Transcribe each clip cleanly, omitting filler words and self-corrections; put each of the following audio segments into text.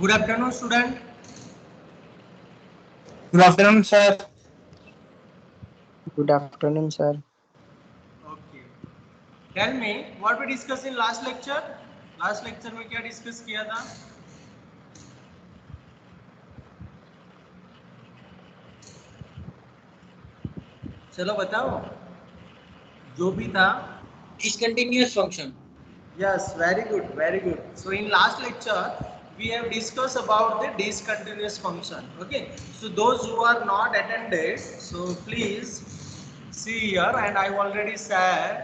Good afternoon, student. Good afternoon, sir. Good afternoon, sir. Okay. Tell me what we discussed in last lecture. Last lecture में क्या discuss किया था? चलो बताओ. जो भी था. Discontinuous function. Yes, very good, very good. So in last lecture we have discussed about the discontinuous function. Okay. So those who are not attended, so please see here, and I already shared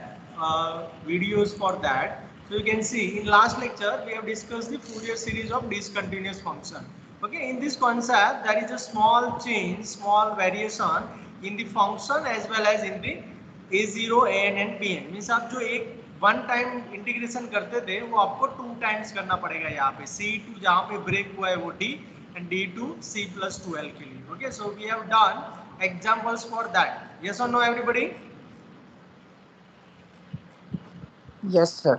videos for that. So you can see in last lecture we have discussed the Fourier series of discontinuous function. Okay. In this concept there is a small change, small variation in the function as well as in the a0, an and bn. Means आप जो एक one time integration करते थे वो आपको two times करना पड़ेगा. यहाँ पे C2 जहाँ पे ब्रेक हुआ है वो D and D2 C+2L के लिए. Okay, so we have done examples for that. Yes or no, everybody? Yes, sir.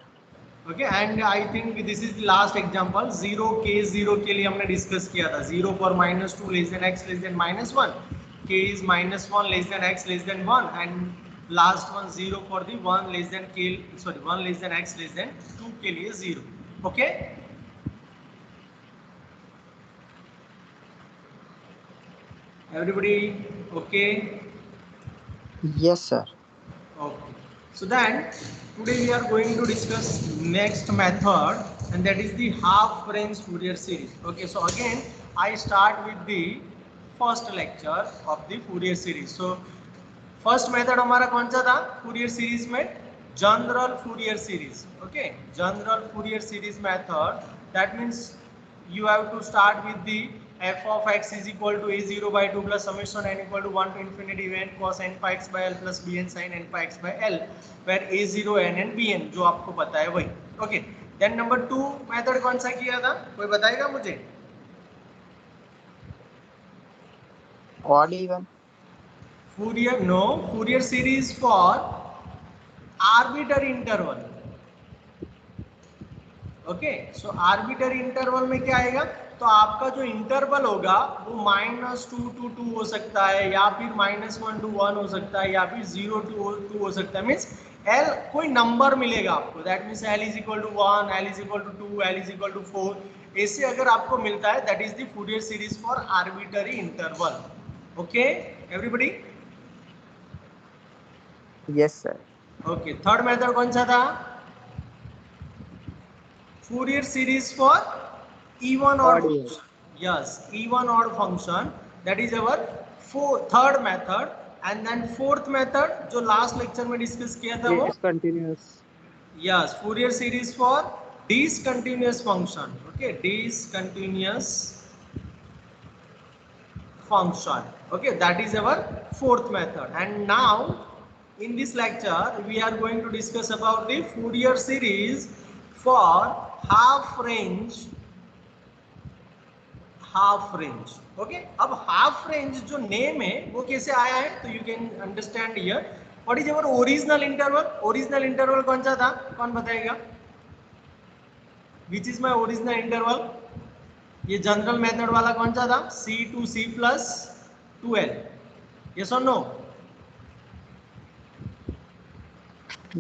Okay, and I think this is the last example. 0 k0 के लिए हमने डिस्कस किया था. 0 for -2 less than x less than -1. K is -1 less than x less than 1, and last one 0 for the 1 less than k, sorry 1 less than x less than 2 के लिए 0. Okay. Everybody okay? Yes, sir. Okay. So then today we are going to discuss next method, and that is the half range Fourier series. Okay. So again I start with the first lecture of the Fourier series. So first method हमारा कौन सा था Fourier series में? General Fourier series. Okay, general Fourier series method. That means you have to start with the f of x is equal to a0 by 2 plus summation n equal to 1 to infinity n cos n pi x by l plus bn sin n pi x by l, where a0 n and bn जो आपको पता है वही. Okay, then number 2 method कौन सा किया था, कोई बताएगा मुझे? Odd even. Fourier series for arbitrary interval. Okay, so arbitrary interval में क्या आएगा? तो आपका जो इंटरवल होगा वो -2 to 2 हो सकता है, या फिर -1 to 1 हो सकता है, या फिर 0 to 2 हो सकता है. मीन्स L कोई नंबर मिलेगा आपको. That means L is equal to 1, L is equal to 2, L is equal to 4. ऐसे अगर आपको मिलता है that is the Fourier series for arbitrary interval. Okay everybody? Yes, sir. Okay, third method कौन सा था? Fourier series for even odd function. Yes, even odd function. That is our third method. And then fourth method जो last lecture में discuss किया था वो Discontinuous. yes, Fourier series for discontinuous function. Okay, discontinuous function. Okay, that is our fourth method. And now in this lecture we are going to discuss about the Fourier series for half range. Okay, अब half range जो name है वो कैसे आया है, तो you can understand here what is our original interval. Original interval कौन सा था, कौन बताएगा? Which is my original interval? ये जनरल मेथड वाला कौन सा था? C2 C+2L. यस और नो?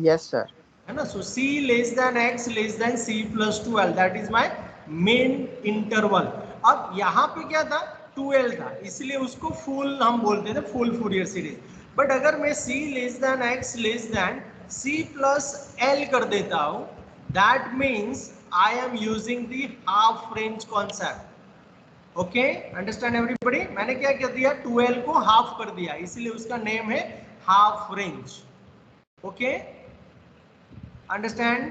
Yes, sir. है ना. सो C less than x less then C+2L, that is my main interval. अब यहाँ पे क्या था, 2L था, इसलिए उसको फुल हम बोलते थे, फुल फूरियर सीरीज. बट अगर मैं C less than x less then C+L कर देता हूँ, that means I am using the half range concept. Okay, understand everybody? मैंने क्या कर दिया, 2L को हाफ कर दिया, इसलिए उसका नेम है half range. Okay, understand?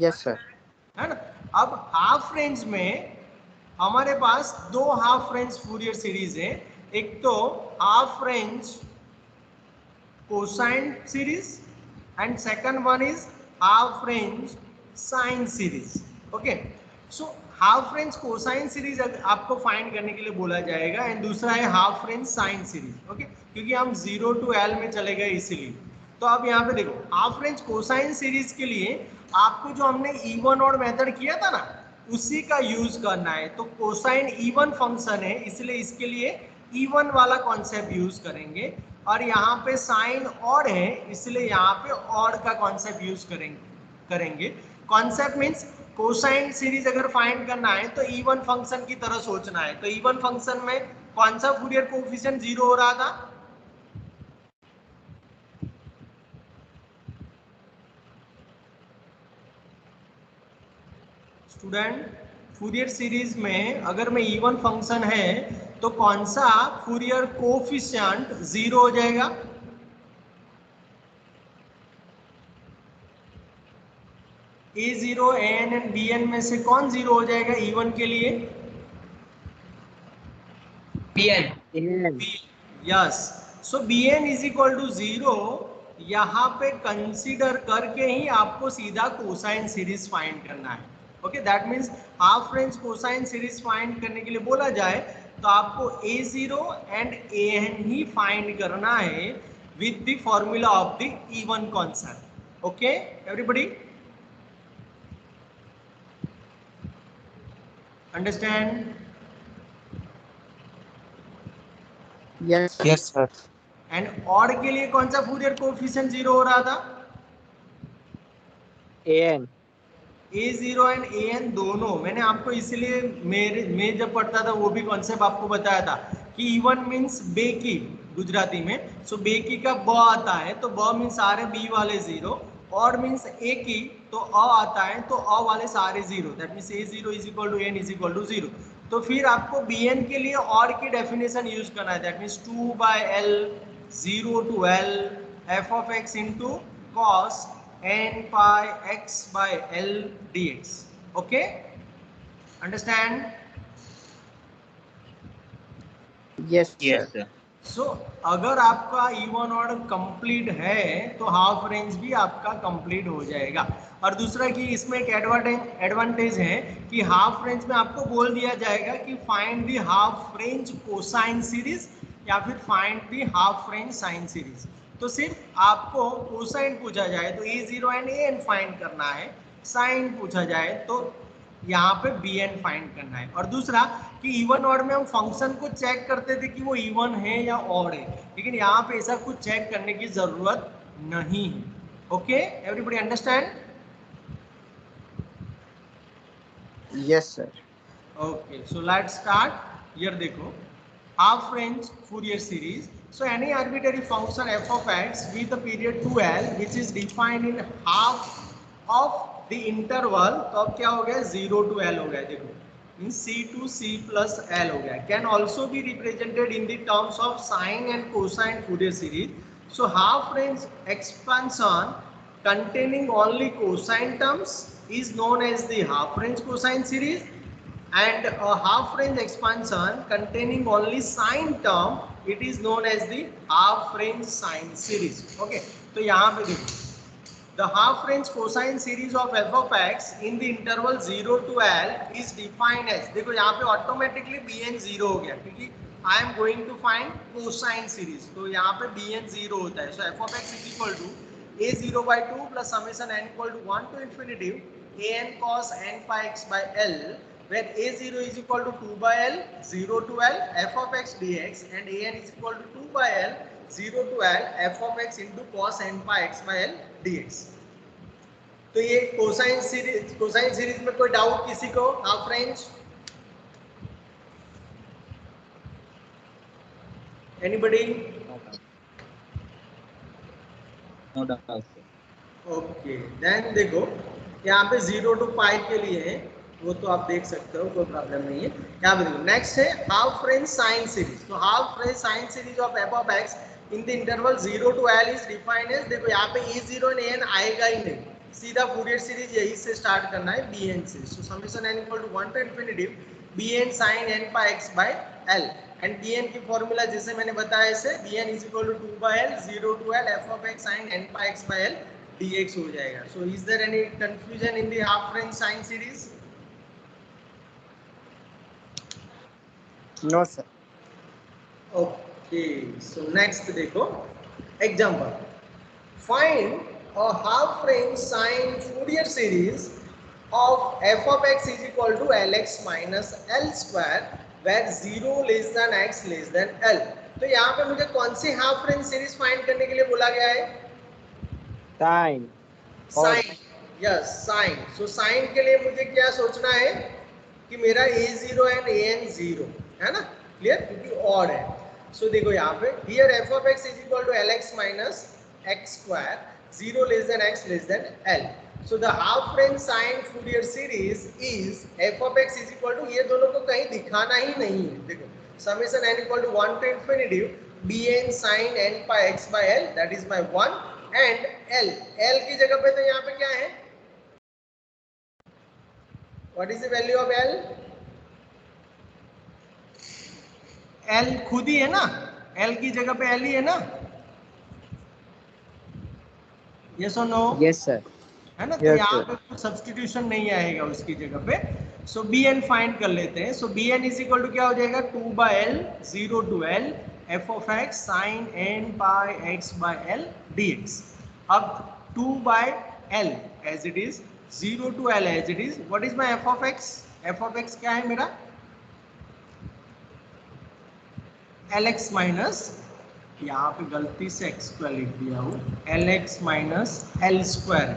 Yes, sir. है ना. अब हाफ रेंज में हमारे पास दो हाफ रेंज फूरियर सीरीज है. एक तो half range cosine series and second one is half range sine series. Okay, so half range cosine series आपको फाइंड करने के लिए बोला जाएगा, एंड दूसरा है half range sine series. Okay, क्योंकि हम 0 to L में चले गए इसीलिए. तो अब यहाँ पे देखो, हाफ रेंज कोसाइन सीरीज के लिए आपको जो हमने इवन ऑड मेथड किया था ना, उसी का यूज करना है। तो कोसाइन इवन फंक्शन है, इसलिए इसके लिए इवन वाला कॉन्सेप्ट यूज करेंगे, और यहाँ पे साइन ऑड है इसलिए यहाँ पे ऑड का कॉन्सेप्ट यूज करेंगे। कॉन्सेप्ट मीन्स कोसाइन सीरीज अगर फाइंड करना है तो इवन फंक्शन की तरह सोचना है। तो इवन फंक्शन में कौन सा फूरियर कोएफिशिएंट 0 हो रहा था? स्टूडेंट, फूरियर सीरीज में अगर में इवन फंक्शन है तो कौन सा फूरियर कोएफिशिएंट 0 हो जाएगा? a0 an एंड bn में से कौन 0 हो जाएगा इवन के लिए? bn yes, so bn is equal to 0 यहाँ पे कंसीडर करके ही आपको सीधा कोसाइन सीरीज फाइंड करना है। Okay, that means half range cosine series find करने के लिए बोला जाए तो आपको a0 and an he find करना है with the formula of the even concept. Okay everybody, understand? Yes. yes sir and odd के लिए कौन सा फूरियर कोएफिशिएंट 0 हो रहा था? an a0 एंड an दोनों। मैंने आपको इसलिए मैं जब पढ़ता था वो भी कॉन्सेप्ट आपको बताया था कि इवन मीन्स बेकी गुजराती में। सो बेकी का ब आता है तो ब मीन्स सारे बी वाले 0, ऑड मीन्स ए की तो अ आता है तो अ वाले सारे 0, that means a0 is equal to n is equal to 0। तो फिर आपको bn के लिए ऑड की डेफिनेशन यूज करना है, that means 2/l 0 to l f of x into cos n pi x by l dx। okay, understand? yes yes sir sir सो अगर आपका इवन ऑड कंप्लीट है तो हाफ रेंज भी आपका कंप्लीट हो जाएगा। और दूसरा कि इसमें एक एडवांटेज है कि हाफ रेंज में आपको बोल दिया जाएगा कि find the half range cosine series या फिर find the half range sine series. तो सिर्फ आपको कोसाइन पूछा जाए तो a0 एंड an फाइंड करना है, साइन पूछा जाए तो यहाँ पे bn फाइंड करना है। और दूसरा कि इवन ऑड में हम फंक्शन को चेक करते थे कि वो इवन है या ऑड है, लेकिन यहाँ पे ऐसा कुछ चेक करने की जरूरत नहीं है। Okay everybody understand? yes sir okay, so let's start. Here देखो, half range Fourier series. So any arbitrary function f of x with a period 2l which is defined in half of the interval, तो अब क्या हो गया 0 to l हो गया, देखो c to c plus l हो गया। Can also be represented in the terms of sine and cosine Fourier series. So half range expansion containing only cosine terms is known as the half range cosine series, and a half range expansion containing only sine term it is known as the half range sine series। okay, तो यहाँ पे देखो the half range cosine series of f of x in the interval 0 to l is defined as, देखो यहाँ पे automatically bn 0 हो गया क्योंकि I am going to find cosine series, तो यहाँ पे bn 0 होता है। so f of x is equal to a0 by 2 plus summation n equal to 1 to infinity an cos n pi x by l, where a0 is equal to 2 by l 0 to l f of x dx and an is equal to 2 by l 0 to l f of x into cos n pi x by l dx। तो ये cosine series में कोई doubt किसी को? Half range anybody? no doubt sir okay, then देखो यहाँ पे 0 to पाई के लिए है, वो तो आप देख सकते हो, कोई प्रॉब्लम नहीं है। यहाँ पे देखो नेक्स्ट है हाफ रेंज साइन सीरीज। तो half range sine series of f of x in the interval 0 to l is defined as, देखो यहाँ पे a0 एंड an आएगा ही नहीं, सीधा फूरियर सीरीज यही से स्टार्ट करना है bn से। So summation n equal to 1 to infinity bn sin n pi x by l, and bn की फॉर्मूला जैसे मैंने बताया इसे bn is equal to 2 by l 0 to l f of x sin n pi x by l dx हो जाएगा। So is there any confusion in the half range sine series? no sir okay, so next देखो example, find a half range sine Fourier series of f of x is equal to lx minus l square where 0 less than x less than l. तो यहाँ पे मुझे कौन सी half range series find करने के लिए बोला गया है? Sine sine, yes sine. So sine के लिए मुझे क्या सोचना है कि मेरा a0 एंड an 0 है ना, क्लियर, क्योंकि ऑड है. सो देखो यहाँ पे here f of x is equal to lx minus x square 0 less than x less than l. So the half range sine Fourier series is f of x is equal to, ये दोनों को कहीं दिखाना ही नहीं है. देखो summation n equal to 1 to infinity bn sin n pi x by l, that is my 1, and l की जगह पे तो यहाँ पे क्या है, what is the value of l? l खुद ही है ना, l की जगह पे l ही है ना, yes or no? Yes sir. है ना. तो यहाँ पे कुछ सब्स्टिट्यूशन नहीं आएगा उसकी जगह पे. सो बी एन फाइंड कर लेते हैं. So b n is equal to क्या हो जाएगा, 2 by l 0 to l f of x sine n by x by l d x. अब 2 by l as it is, 0 to l as it is. What is my f of x? F of x क्या है मेरा, L x minus, यहाँ पे गलती से x square लिख दिया हूँ, L x minus l square.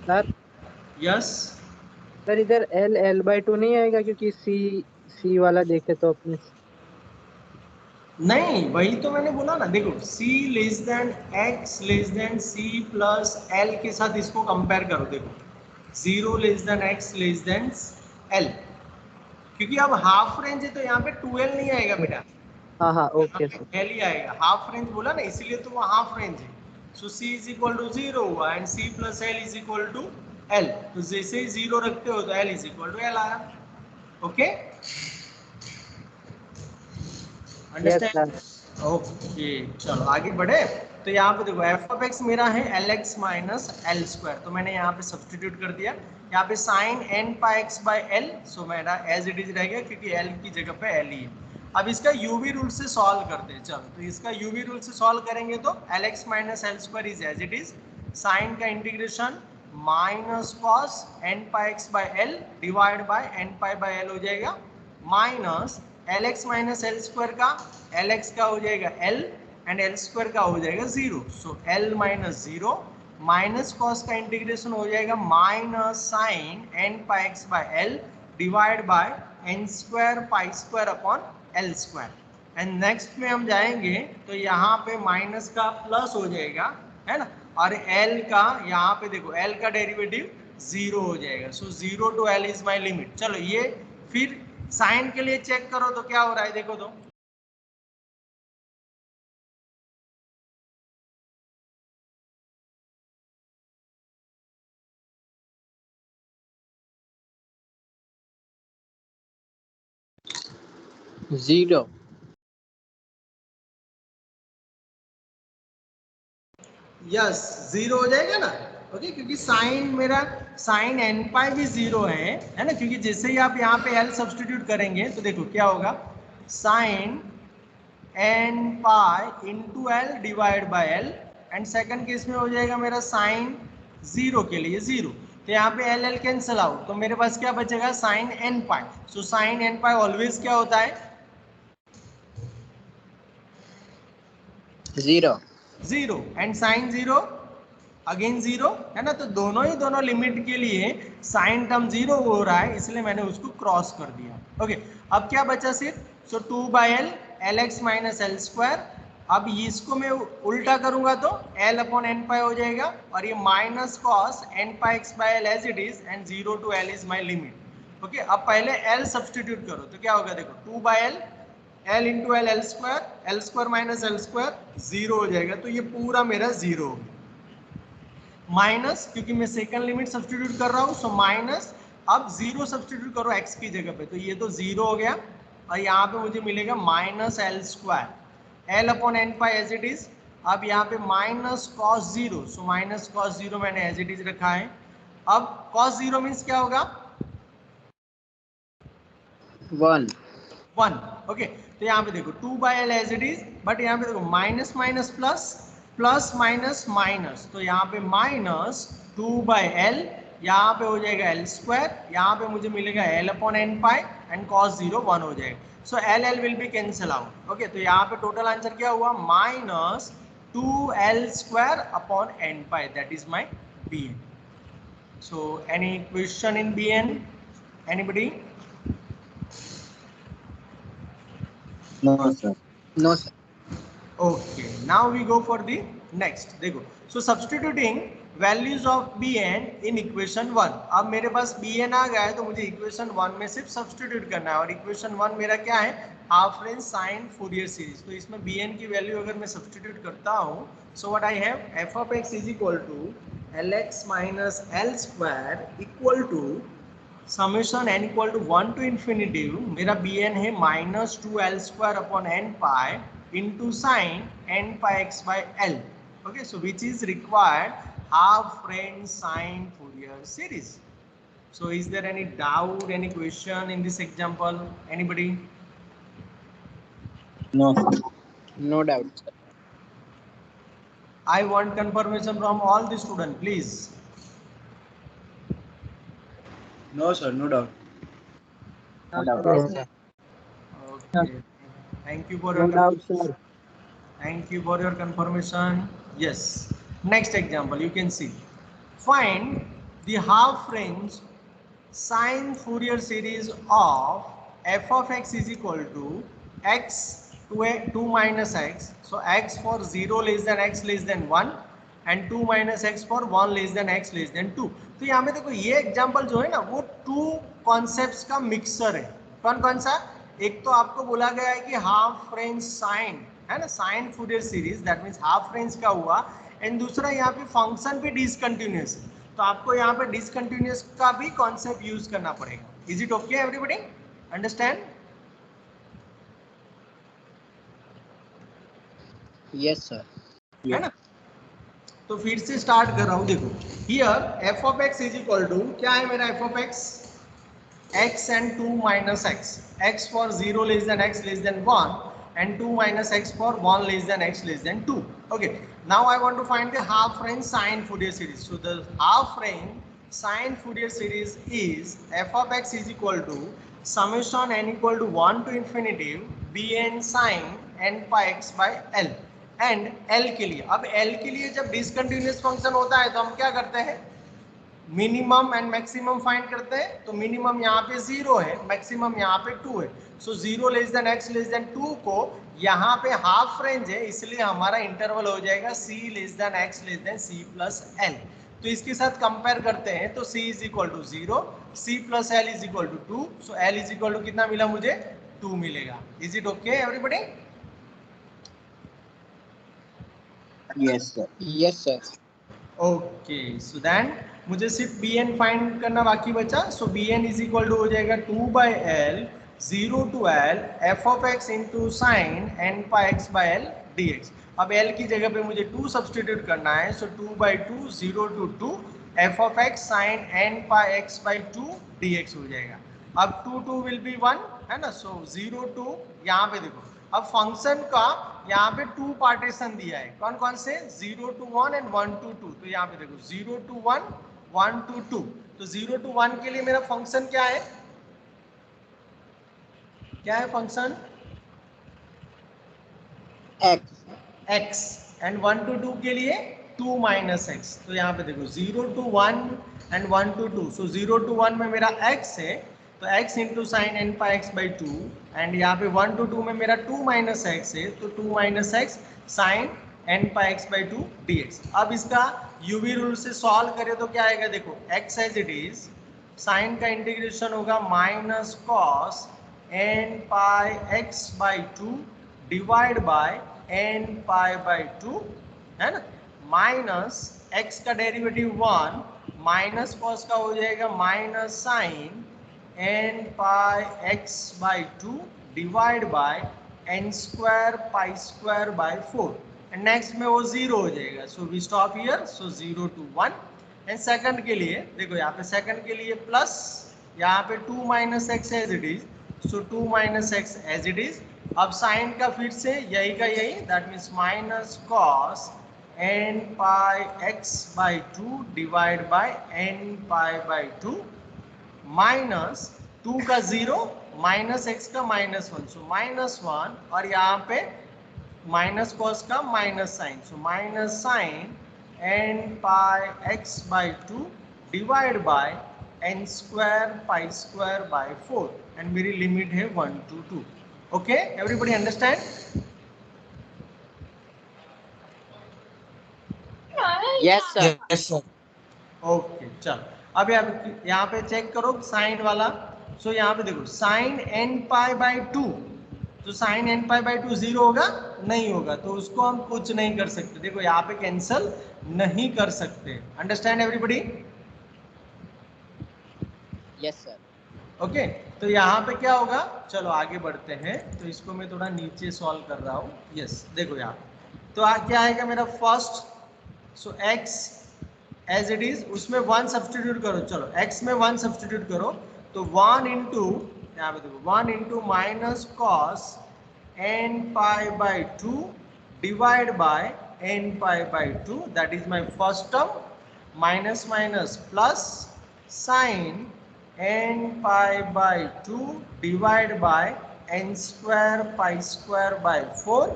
Sir yes sir इधर l/2 नहीं आएगा क्योंकि c वाला देखे तो अपने. नहीं, वही तो मैंने बोला ना. देखो c less than x less than c plus l के साथ इसको कंपेयर करो. देखो 0 less than x less then l, क्योंकि अब हाफ रेंज है तो यहाँ पे 2l नहीं आएगा बेटा. हाँ ओके सर. l ही आएगा. हाफ रेंज बोला ना, इसीलिए तो वो हाफ रेंज है. So c is equal to 0 हुआ and c plus l is equal to l. तो जैसे ही 0 रखते हो तो l is equal to l आया. Okay, understand? ओके, चलो आगे बढ़े. तो यहाँ पे देखो f ऑफ x मेरा है lx माइनस l स्क्वायर. तो मैंने यहाँ पे सब्स्टिट्यूट कर दिया. यहाँ पे sign n pi x by l, सो मेरा एज इट इज रह गया क्योंकि l की जगह पे l ही है. अब इसका यूवी रूल से सॉल्व करते हैं. चलो, तो इसका यूवी रूल से सॉल्व करेंगे तो lx minus l square is as it is sine का integration minus cos n pi x by l divide by n pi by l हो जाएगा, minus lx minus l square का lx का हो जाएगा l एंड l स्क्वायर का हो जाएगा 0. So l minus 0 minus cos का इंटीग्रेशन हो जाएगा minus sine n pi x by l divide by n square pi square upon l square. And next में हम जाएंगे तो यहाँ पे माइनस का प्लस हो जाएगा, है ना, और l का यहाँ पे देखो l का डेरिवेटिव 0 हो जाएगा. So 0 to l is my limit. चलो ये फिर साइन के लिए चेक करो तो क्या हो रहा है, देखो तो. जीरो. यस, 0 हो जाएगा ना. ओके, क्योंकि साइन मेरा साइन n पाई भी 0 है ना, क्योंकि जैसे ही आप यहाँ पे l सब्स्टिट्यूट करेंगे तो देखो क्या होगा, sine n pi into l divide by l. And second case में हो जाएगा मेरा साइन 0 के लिए 0. तो यहाँ पे l l कैंसिल आउट, तो मेरे पास क्या बचेगा, साइन n पाई. सो साइन n पाई ऑलवेज क्या होता है, 0 एंड साइन 0 अगेन 0, है ना. तो दोनों लिमिट के लिए साइन टर्म 0 हो रहा है, इसलिए मैंने उसको क्रॉस कर दिया. ओके, अब क्या बचा सिर्फ, सो 2 by L L x minus l square. अब इसको मैं उल्टा करूंगा तो l अपॉन एन पाई हो जाएगा, और ये minus cos n pi x by l as it is and 0 to l is my limit. Okay, अब पहले l सब्स्टिट्यूट करो तो क्या होगा, देखो 2 by L l into L L square minus l square 0 हो जाएगा. तो ये पूरा मेरा 0 हो गया, माइनस क्योंकि मैं सेकंड लिमिट सब्स्टिट्यूट कर रहा हूँ. सो माइनस, अब 0 सब्स्टिट्यूट करो x की जगह पे, तो ये तो 0 हो गया, और यहाँ पे मुझे मिलेगा minus l square l upon n pi as it is. अब यहाँ पे minus cos 0, so minus cos 0 मैंने एज इट इज रखा है. अब कॉस 0 मीन्स क्या होगा, 1. ओके, तो यहाँ पे देखो 2 by l as it is, but यहाँ पे देखो minus minus plus, plus minus minus, तो यहाँ पे माइनस 2 बाय एल, यहाँ पे हो जाएगा एल स्क्वायर, यहाँ पे मुझे मिलेगा l upon n pi and cos 0 1 हो जाएगा. So l l will be cancel out. Okay, तो यहाँ पे टोटल आंसर क्या हुआ minus 2l square upon n pi. That is my Bn. So any question in Bn? Anybody? No, sir. No sir. Okay, now we go for the next. देखो, so substituting values of Bn in equation 1. अब मेरे पास Bn आ गया है तो मुझे equation 1 में सिर्फ substitute करना है और equation 1 मेरा क्या है half range sign Fourier series. तो इसमें Bn की वैल्यू अगर मैं substitute करता हूँ so what I have f of x is equal to lx minus l square equal to summation n equal to 1 to infinity मेरा bn है minus 2l square upon n pi into sin n pi x by l. Okay, so which is required half range sine Fourier series. So is there any doubt, any question in this example? Anybody? No, sir. No doubt sir. I want confirmation from all the students, please. No, sir, no doubt. No doubt. No sir. Okay. Thank you for no your doubt sir. Thank you for your confirmation. Yes. Next example, you can see. Find the half range sine Fourier series of f of x is equal to x to 2 minus x. So x for 0 less than x less than 1 and 2 minus x for 1 less than x less than 2. तो यहाँ में देखो ये example जो है ना वो to concepts का मिक्सर है. कौन कौन सा? एक तो आपको बोला गया है कि हाफ रेंज साइन है ना, sine Fourier series that means half range का हुआ एंड दूसरा यहाँ पे फंक्शन पे डिसकंटिन्यूअस है तो आपको यहाँ पे डिसकंटिन्यूअस का भी कॉन्सेप्ट यूज करना पड़ेगा. Is it okay everybody? Understand? Yes sir. है ना? तो फिर से स्टार्ट कर रहा हूँ. देखो here f of x is equal to क्या है मेरा f of x x and 2 minus x, x for 0 less than x less than 1 and 2 minus x for 1 less than x less than 2. Okay, now I want to find the half range sine Fourier series. So the half range sine Fourier series is f of x is equal to summation n equal to 1 to infinity bn sine n pi x by l and l के लिए. अब l के लिए जब discontinuous function होता है तो हम क्या करते हैं मिनिमम एंड मैक्सिमम फाइंड करते हैं. तो मिनिमम यहाँ पे 0 है, मैक्सिमम यहाँ पे 2 है. सो 0 less than x less then 2 को यहाँ पे हाफ रेंज है इसलिए हमारा इंटरवल हो जाएगा c less than x less than c plus l. तो इसके साथ कंपेयर करते हैं तो c is equal to 0, c plus l is equal to 2. So l is equal to कितना मिला मुझे 2 मिलेगा. Is it okay everybody? Yes, sir. Yes sir. Okay, so then मुझे सिर्फ bn फाइंड करना बाकी बचा. So bn is equal to हो जाएगा 2 by l 0 to l f of x into sine n pi x by l dx. अब l की जगह पे मुझे 2 सब्सटीट्यूट करना है. So 2 by 2 0 to 2 f of x sine n pi x by 2 dx हो जाएगा. अब 2 2 विल बी 1 है ना. सो 0 टू यहाँ पे देखो अब फंक्शन का यहाँ पे 2 पार्टीशन दिया है. कौन कौन से? 0 टू 1 एंड 1 टू 2. तो यहाँ पे देखो 0 टू 1 1 टू 2. तो 0 टू 1 के लिए मेरा फंक्शन क्या है? क्या है फंक्शन? x एंड 1 टू 2 के लिए 2 माइनस x. तो यहाँ पे देखो 0 to 1 and 1 to 2. So 0 to 1 में मेरा x है तो x into sine n pi x by 2 and यहाँ पे 1 टू 2 में मेरा 2 माइनस एक्स है तो 2 minus x sine n pi x by 2 dx. अब इसका यूवी रूल से सॉल्व करें तो क्या आएगा? देखो x as it is sine का इंटीग्रेशन होगा minus cos n pi x by 2 divide by n pi by 2 है ना, माइनस x का डेरिवेटिव 1 माइनस कॉस का हो जाएगा minus sine n pi x by 2 divide by n square pi square by 4 and next में वो 0 हो जाएगा. So we stop here. So 0 to 1 and second के लिए देखो यहाँ पे सेकंड के लिए प्लस यहाँ पे 2 minus x as it is. So 2 minus x as it is. अब साइन का फिर से यही का यही that means minus cos n pi x by 2 divide by n pi by 2 minus 2 का 0 माइनस x का -1, सो -1, और यहाँ पे माइनस कॉस का minus sine, so minus sine n pi x by 2 divide by n square pi square by 4, and मेरी limit है 1 to 2. Okay, everybody understand? Yes sir. Yes, sir. Okay, चलो अब यहाँ पे चेक करो साइन वाला. सो यहाँ पे देखो साइन n पाई बाई 2, तो साइन n पाई बाई 2 0 होगा? नहीं होगा, तो उसको हम कुछ नहीं कर सकते. देखो यहाँ पे कैंसल नहीं कर सकते. Understand everybody? Yes sir. ओके, तो यहाँ पे क्या होगा, चलो आगे बढ़ते हैं. तो इसको मैं थोड़ा नीचे सॉल्व कर रहा हूँ. यस, देखो यहाँ तो क्या आएगा मेरा first. So x as it is, उसमें 1 सब्सटीट्यूट करो. चलो x में 1 सब्सटीट्यूट करो, तो 1 इंटू, यहाँ पे देखो 1 into minus cos n pi by 2 divide by n pi by 2, that is my first term, minus minus plus sine n pi by 2 divide by n square pi square by 4.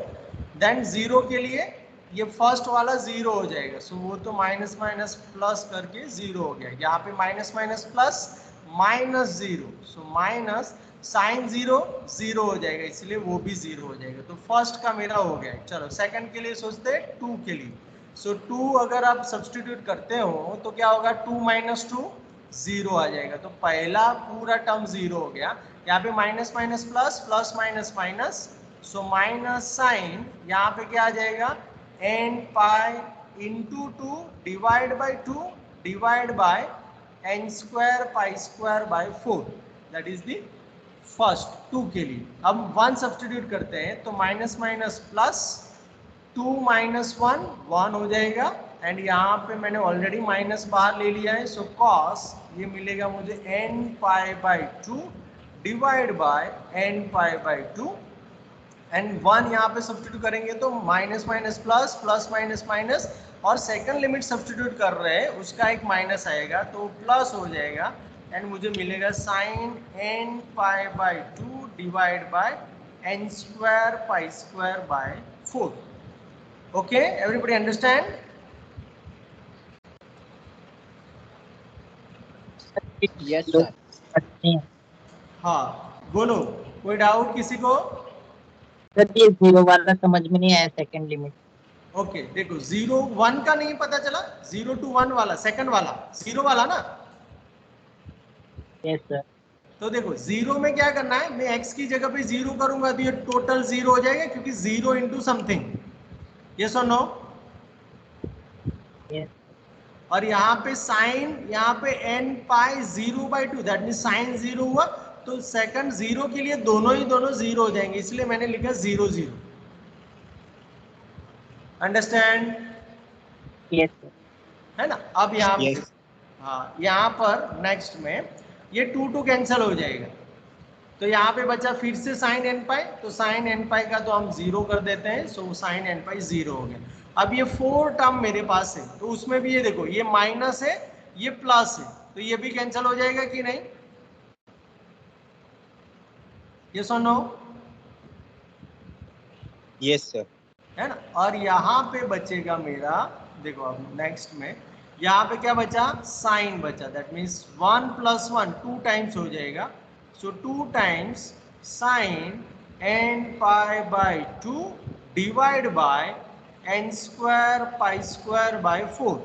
Then 0 के लिए ये first वाला 0 हो जाएगा, सो वो तो minus minus plus करके 0 हो गया. यहाँ पे minus minus plus minus 0, so minus sine 0 0 हो जाएगा, इसलिए वो भी 0 हो जाएगा. तो फर्स्ट का मेरा हो गया. चलो सेकंड के लिए सोचते हैं, 2 के लिए. सो 2 अगर आप सब्सटीट्यूट करते हो तो क्या होगा, 2 माइनस 2 0 आ जाएगा. तो पहला पूरा टर्म 0 हो गया. यहाँ पे minus minus plus, plus minus minus, so minus sine यहाँ पे क्या आ जाएगा, n pi into 2 divide by 2 divide by n square pi square by 4, that is the first 2 के लिए. अब 1 सब्सटीट्यूट करते हैं, तो माइनस माइनस प्लस, 2 माइनस 1 1 हो जाएगा, एंड यहाँ पे मैंने ऑलरेडी माइनस बाहर ले लिया है, सो कॉस ये मिलेगा मुझे n pi by 2 divide by n pi by 2, and 1 यहाँ पे सब्सटीट्यूट करेंगे तो minus minus plus, plus minus minus, और सेकंड लिमिट सब्सटीट्यूट कर रहे हैं उसका एक माइनस आएगा, तो प्लस हो जाएगा, एंड मुझे मिलेगा sine n pi by 2 divide by n square pi square by 4. Okay, everybody understand? Yes sir. हाँ, बोलो, कोई डाउट किसी को? सर ये 0 वाला समझ में नहीं आया, सेकंड लिमिट. ओके, देखो 0 1 का नहीं पता चला, 0 to 1 वाला, सेकंड वाला 0 वाला ना. Yes sir. तो देखो 0 में क्या करना है, मैं x की जगह पे 0 करूंगा तो ये टोटल 0 हो जाएगा, क्योंकि 0 इंटू समथिंग. यस और नो? यस. और यहाँ पे साइन, यहाँ पे n pi 0 by 2, that mean sine 0 हुआ, तो सेकंड 0 के लिए दोनों 0 हो जाएंगे, इसलिए मैंने लिखा 0 0. अंडरस्टैंड? Yes sir. है ना? अब यहाँ Yes. हाँ, यहाँ पर नेक्स्ट में ये 2 2 कैंसिल हो जाएगा, तो यहाँ पे बचा फिर से साइन n पाई, तो साइन n पाई का तो हम 0 कर देते हैं, सो साइन n पाई 0 हो गया. अब ये 4 टर्म मेरे पास है, तो उसमें भी ये देखो ये माइनस है, ये प्लस है, तो ये भी कैंसिल हो जाएगा कि नहीं? यस और नो? Yes, sir. है ना? और यहाँ पे बचेगा मेरा, देखो अब नेक्स्ट में यहाँ पे क्या बचा, साइन बचा, दैट मीन्स 1 प्लस 1 2 टाइम्स हो जाएगा, so 2 times sine n pi by 2 divide by n square pi square by 4.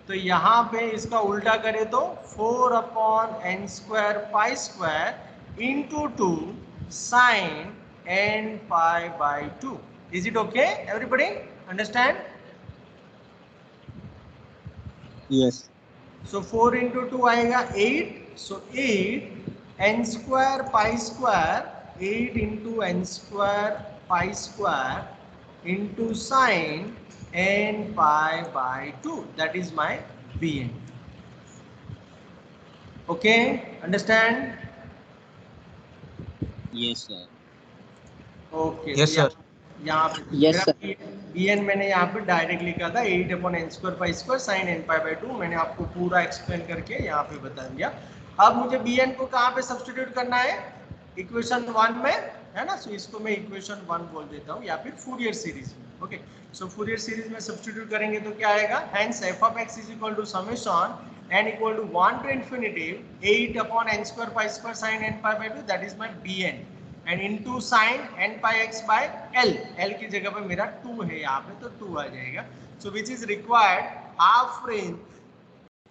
तो यहाँ पे इसका उल्टा करें तो 4 upon n square pi square into 2 sine n pi by 2. Is it okay? Everybody understand? Yes. So 4 into 2 आएगा 8. So 8 n square pi square 8 into n square pi square into sine n pi by 2. That is my Bn. Okay? Understand? Yes, sir. Okay. Yes, तो sir. यहाँ पे Yes, sir. B N मैंने यहाँ पे direct लिखा था 8 upon n square pi square sine n pi by 2, मैंने आपको पूरा एक्सप्लेन करके यहाँ पे बता दिया। अब मुझे बी एन को कहाँ पे सब्स्टिट्यूट करना है, इक्वेशन 1 में, है ना। सो इसको मैं इक्वेशन 1 बोल देता हूँ, या फिर फूरियर सीरीज में। ओके, सो फूरियर सीरीज में सब्स्टिट्यूट करेंगे तो क्या आएगा, hence f of x is equal to summation n equal to 1 to infinity 8 upon n square pi square sin n pi by 2, that is my bn, and into sin n pi x by l, l की जगह पे मेरा 2 है यहाँ पे, तो 2 आ जाएगा। So which is required half range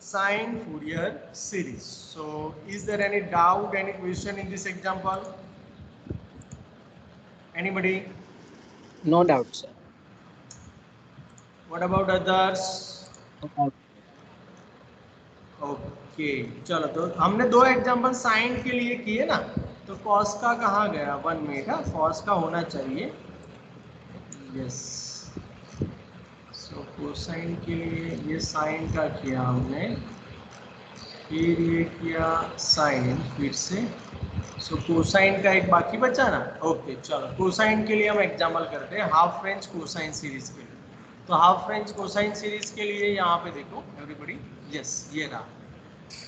sin Fourier series. So is there any doubt, any question in this example? Anybody? No doubt, sir. What about others? No doubt. Okay, चलो तो हमने दो एग्जांपल साइन के लिए किए ना, तो cos का कहाँ गया, 1 मिनट है, कॉस का होना चाहिए, यस। सो कोसाइन के लिए ये साइन का किया हमने, फिर ये किया साइन फिर से। सो कोसाइन का एक बाकी बचा ना। ओके चलो, कोसाइन के लिए हम एग्जाम्पल करते हैं हाफ रेंज कोसाइन सीरीज के लिए। तो हाफ रेंज कोसाइन सीरीज के लिए यहाँ पे देखो एवरीबॉडी, यस ये रहा,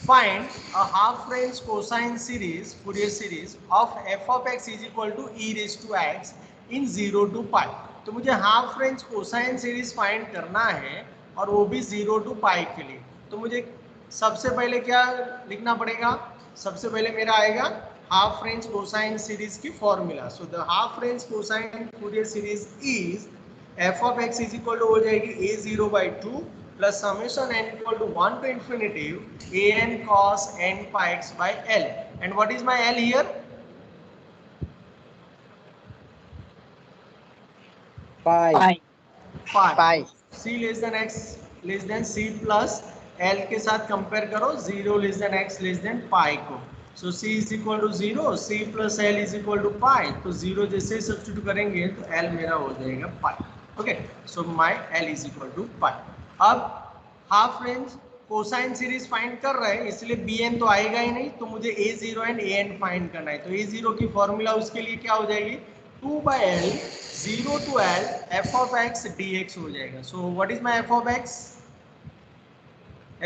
find a half range cosine series Fourier series of f of x is equal to e raise to x in 0 to pi. तो मुझे half range cosine series find करना है, और वो भी 0 टू पाई के लिए। तो मुझे सबसे पहले क्या लिखना पड़ेगा, सबसे पहले मेरा आएगा हाफ रेंज कोसाइन सीरीज की formula. So the half range cosine Fourier series is f of x is equal to हो जाएगी a0 by 2 plus summation n equal to 1 to infinity an cos n pi x by l, and what is my l here? Pi. pi. c less than x less than c plus l के साथ compare करो 0 less than x less than pi को। So c is equal to 0, c plus l is equal to pi, तो 0 जैसे ही substitute करेंगे तो l मेरा हो जाएगा pi. Okay, so my l is equal to pi. अब half range cosine series find कर रहे हैं, इसलिए bn तो आएगा ही नहीं, तो मुझे a0 एंड an फाइंड करना है। तो a0 की फॉर्मूला उसके लिए क्या हो जाएगी, 2 by l 0 to l f of x dx हो जाएगा। सो what is my f of x?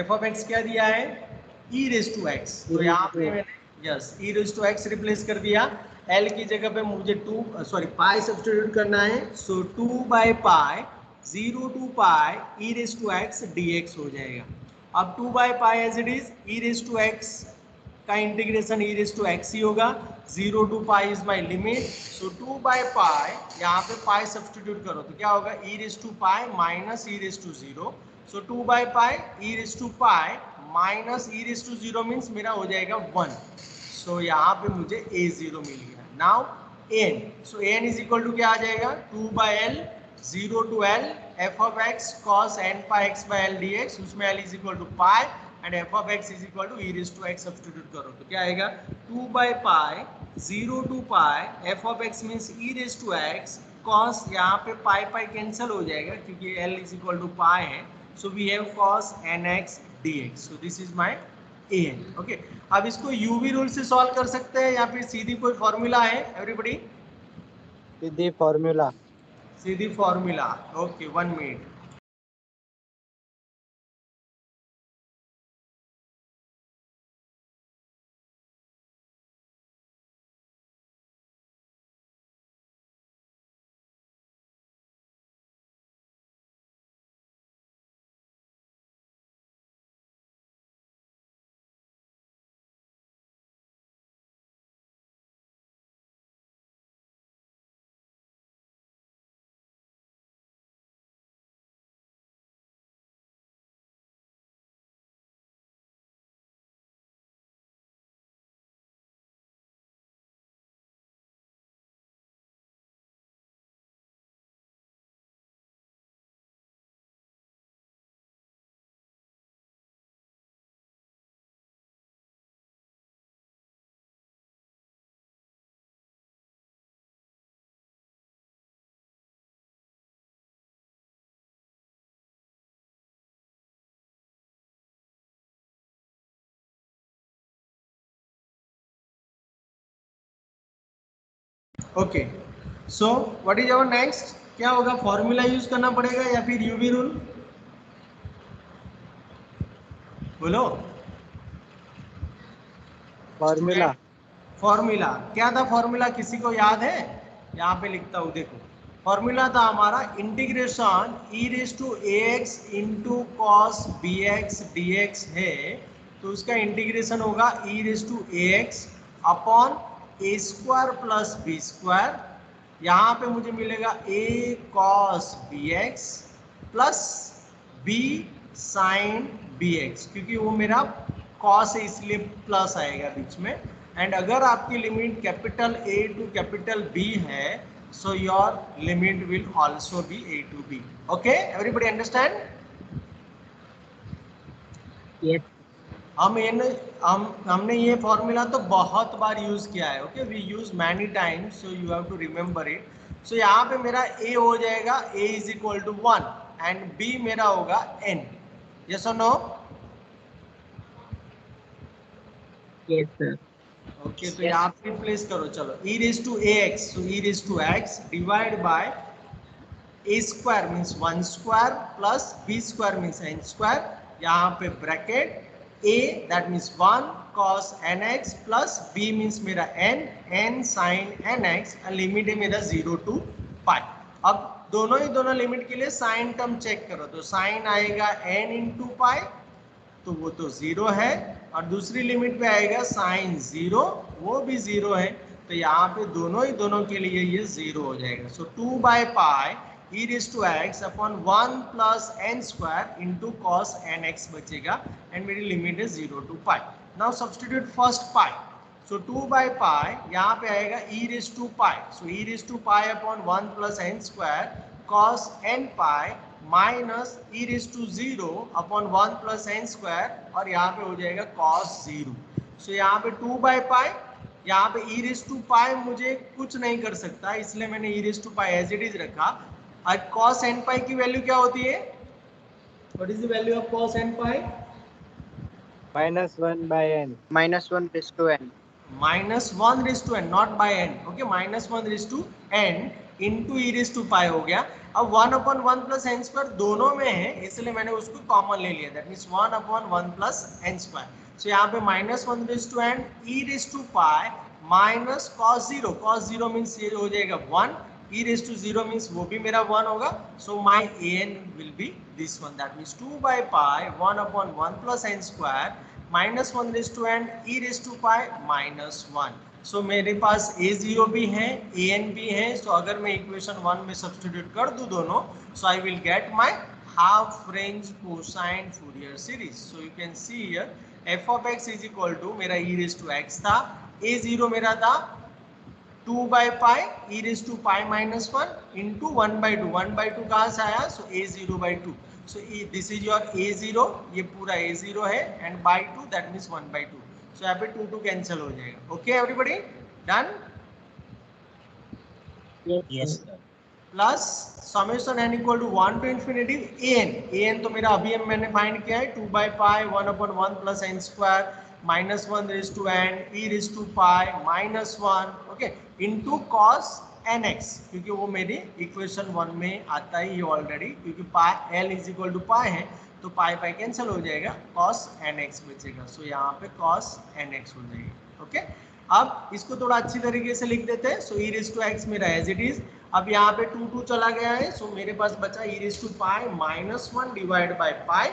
f of x क्या दिया है, e raised to x। तो यहाँ पे मैंने yes e raised to x replace कर दिया, l की जगह पे मुझे पाई सब्स्टिट्यूट करना है। So 2 by pi 0 to pi e raised to x dx हो जाएगा। अब 2 by pi as it is e raised to x का integration e raised to x ही होगा, 0 to pi is my limit. So 2 by pi, यहाँ पे pi substitute करो तो क्या होगा, e raised to pi minus e raised to 0। So 2 by pi e raised to pi minus e raised to 0 means मेरा हो जाएगा 1। सो यहाँ पे मुझे a0 मिल गया। Now an, so an is equal to क्या आ जाएगा, 2 by l 0 to l f of x cos n pi x by l dx, उसमें l is equal to pi and f of x is equal to e raised to x substitute करो तो क्या आएगा, 2 by pi 0 to pi f of x means e raised to x cos, यहाँ पे पाई pi cancel हो जाएगा क्योंकि l is equal to pi है। So we have cos nx dx, so this is my an। Okay, अब इसको UV rule से solve कर सकते हैं या फिर सीधी कोई फॉर्मूला है एवरीबॉडी? सीधी फॉर्मूला। सीधी formula. Okay 1 minute. Okay so what is our next? क्या होगा? फॉर्मूला यूज करना पड़ेगा या फिर यूवी रूल? बोलो फॉर्मूला। फॉर्मूला क्या था? फॉर्मूला किसी को याद है? यहाँ पे लिखता हूँ, देखो। फॉर्मूला था हमारा integration e raise to a x into cos b x d x है, तो उसका इंटीग्रेशन होगा e raise to a x upon a square plus b square. यहाँ पे मुझे मिलेगा a cos b x plus b sine b x, क्योंकि वो मेरा कॉस है इसलिए प्लस आएगा बीच में। एंड अगर आपकी limit capital a to capital b है, so your limit will also be a to b. Okay, everybody understand? Yes. हमने ये फॉर्मूला तो बहुत बार यूज किया है। Okay, we use many times, so you have to remember it. So यहाँ पे मेरा a हो जाएगा a is equal to 1 and b मेरा होगा n। यस और नो? Yes sir. ओके, तो यहाँ पे रिप्लेस करो। चलो, e raise to ax, so e raise to x divide by a square means 1 square plus b square means n square. यहाँ पे bracket a that means 1 cos nx plus b means मेरा n sin nx, limit है मेरा 0 to pi. अब दोनों limit के लिए sine term check करो, तो साइन आएगा n इंटू पाई, तो वो तो 0 है, और दूसरी लिमिट पे आएगा साइन 0, वो भी 0 है, तो यहाँ पे दोनों के लिए ये 0 हो जाएगा। So 2 by pi e raise to x upon 1 plus n square into cos n x बचेगा, एंड मेरी लिमिट है 0 to pi. Now substitute first pi, so 2 by pi यहाँ पे आएगा e raise to pi, so e raise to pi upon 1 plus n square cos n pi minus e raise to 0 upon 1 plus n square, और यहाँ पे हो जाएगा cos 0। सो यहाँ पे 2 बाई पाई, यहाँ पे ई रेज टू पाई मुझे कुछ नहीं कर सकता, इसलिए मैंने e raise to pi as it is रखा। और कॉस एन पाई की वैल्यू क्या होती है? What is the value of cos n pi? -1 by n। -1 raise to n। -1 raise to n, not by n. Okay, -1 raise to n into e raise to pi हो गया। अब 1 upon 1 plus n square दोनों में है, इसलिए मैंने उसको common ले लिया, that means 1 upon 1 plus n square. So यहाँ पे -1 raise to n e raise to pi minus cos 0, cos 0 means ये हो जाएगा 1, e raised to 0 means वो भी मेरा 1 होगा, so my an will be this one, that means 2 by pi 1 upon 1 plus n square minus 1 raised to n e raised to pi minus 1। so मेरे पास a0 भी है an भी है, so अगर मैं इक्वेशन 1 में सब्स्टिट्यूट कर दूं दोनों, so I will get my half range cosine Fourier series। so you can see here f of x is equal to मेरा e raised to x था, a0 मेरा था 2 by pi e raised to pi minus 1 into 1 by 2, 1 by 2 कहाँ से आया? so a0 by 2, so this is your a0, ये पूरा a0 है, and by 2 that means 1 by 2, so यहाँ पे 2 कैंसिल हो जाएगा। okay everybody done? Yes sir. Plus summation n equal to 1 to infinity an तो मेरा अभी मैंने फाइंड किया है 2 by pi 1 upon 1 plus n square minus 1 raise to n e raise to pi minus 1, okay, into cos n x, क्योंकि वो मेरी equation 1 में आता है ये ऑलरेडी, क्योंकि pi l is equal to pi है, तो पाई पाई कैंसिल हो जाएगा, कॉस एन एक्स बचेगा। सो यहाँ पे कॉस एन एक्स हो जाएगा। ओके, अब इसको थोड़ा अच्छी तरीके से लिख देते हैं। सो ई रेज टू एक्स मेरा एज इट इज, अब यहाँ पे 2 चला गया है, सो मेरे पास बचा e raise to pi minus 1 divide by pi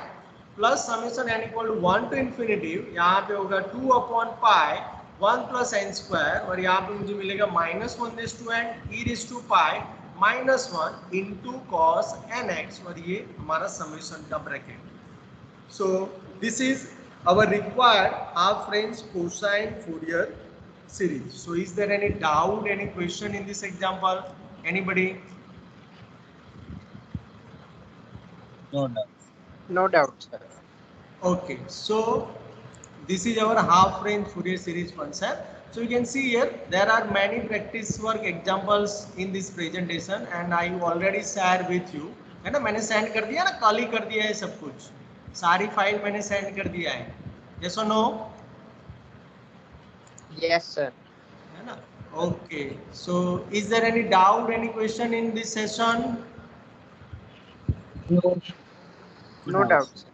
plus summation n equal to 1 to infinity, यहाँ पे होगा 2 upon pi 1 plus n square, और यहाँ पे मुझे मिलेगा minus 1 raise to n e raise to pi minus 1 into cos n x, और ये हमारा समेशन का bracket. So this is our required half range cosine Fourier series। so is there any doubt, any question in this example? Anybody? No doubt. No doubt, sir. Okay, so this is our half range Fourier series concept। so you can see here there are many practice work examples in this presentation and I already share with you, है ना, मैंने send कर दिया ना, कल ही कर दिया है सब कुछ, सारी फाइल मैंने सेंड कर दिया है। yes or no? Yes, sir. है ना, Okay. So is there any doubt, any question in this session? No. No doubt, sir.